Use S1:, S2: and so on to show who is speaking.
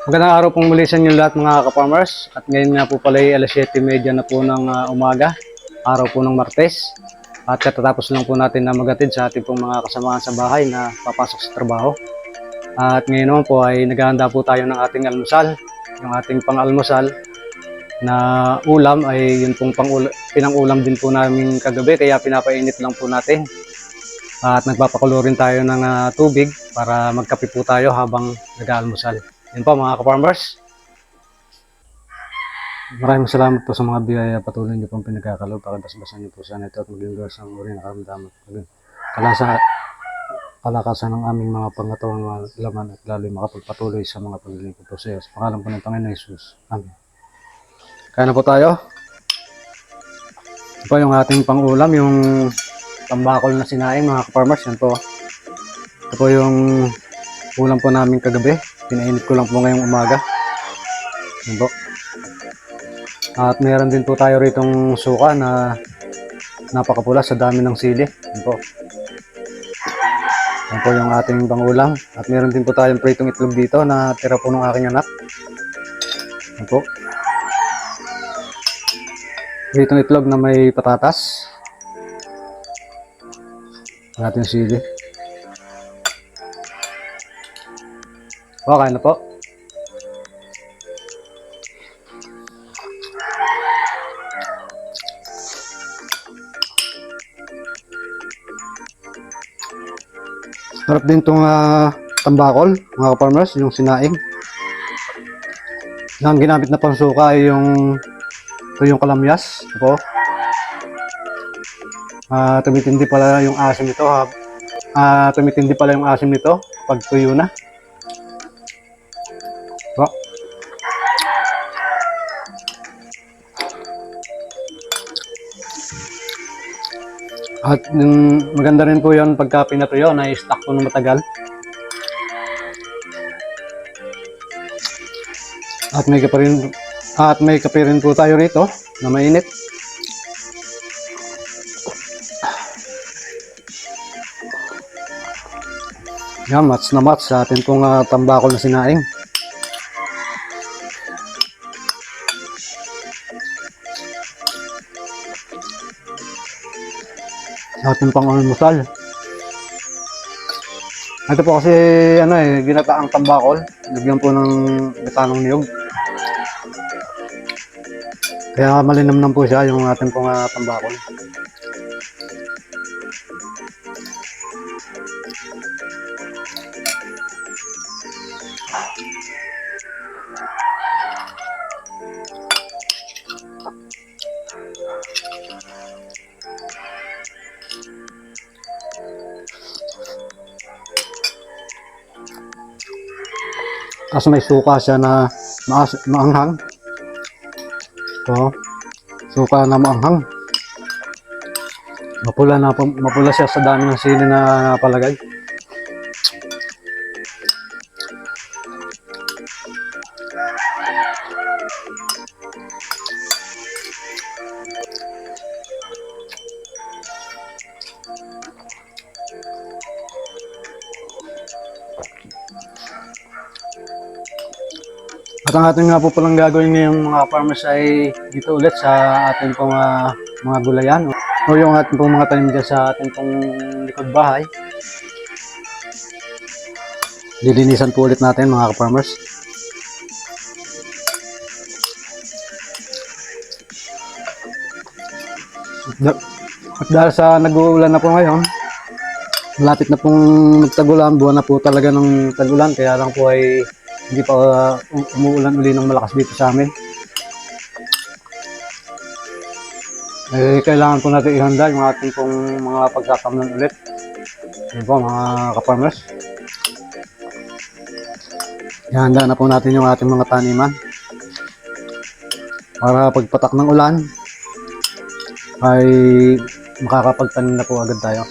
S1: Magandang araw pong muli sa inyo lahat mga ka-farmers. At ngayon nga po pala ay alas 7:30 na po ng umaga, araw po ng Martes. At katatapos lang po natin na magatid sa ating pong mga kasamahan sa bahay na papasok sa trabaho. At ngayon naman po ay naghahanda po tayo ng ating almusal. Yung ating pang-almusal na ulam ay yun pong pinang-ulam din po namin kagabi, kaya pinapainit lang po natin. At nagpapakulo rin tayo ng tubig para magkape po tayo habang nag-aalmusal. Yan po mga ka-farmers. Maraming salamat po sa mga biyaya patuloy niyo pong pinagkakalob. Pakibasbasan niyo po sana ito at maging luwas ang uri ng karamdaman. Kalakasan ng aming mga pangatawang laman at lalo'y makapagpatuloy sa mga paglilingkod po sa iyo. Sa pangalan po ng Panginoon Jesus. Amen. Kaya na po tayo. Ito po yung ating pang-ulam, yung tambakol na sinaing mga ka-farmers. Yan po. Ito po yung ulam po namin kagabi. Pinainit ko lang po ngayong umaga. Yan po. At meron din po tayo ritong suka na napakapula sa dami ng sili. Yan po. Yan po yung ating pangulam. At meron din po tayong pritong itlog dito na tira po ng aking anak. Yan po. Pritong itlog na may patatas. Natin sili. Okay na po. Sarap din itong tambakol, mga ka-farmers, yung sinaing. Ang ginamit na pangsuka ay yung kalamyas. Ito po. Tumitindi pala yung asim nito. Tumitindi pala yung asim nito pag tuyo na. Oh. At maganda rin po yun pagka pinatuyo, na-stack po ng matagal. At may kape rin po tayo rito na mainit. Yan, match na match sa atin pong tambakol na sinaing. Ating pang-almusal. Ito po kasi ginataang tambakol. Lagyan po ng betanong niyog. Kaya malinamnam po siya yung ating pong tambakol. Kasi may suka siya na maanghang. So, suka na maanghang. Mapula siya sa dami ng sili na napalagay. At ang ating nga po palang gagawin ngayong mga farmers ay dito ulit sa ating pong mga gulayan o yung ating pong mga tanim dyan sa ating pong likod bahay. Lilinisan po ulit natin mga farmers. At dahil sa nag-uulan na po ngayon, malapit na pong magtagulan, buwan na po talaga ng tagulan, kaya lang po ay hindi pa umuulan uli ng malakas dito sa amin. Kailangan po natin ihanda yung ating pong mga pagtatamnan ulit. Yun po mga ka-farmers. Ihanda na po natin yung ating mga taniman. Para pagpatak ng ulan ay makakapagtanim na po agad tayo.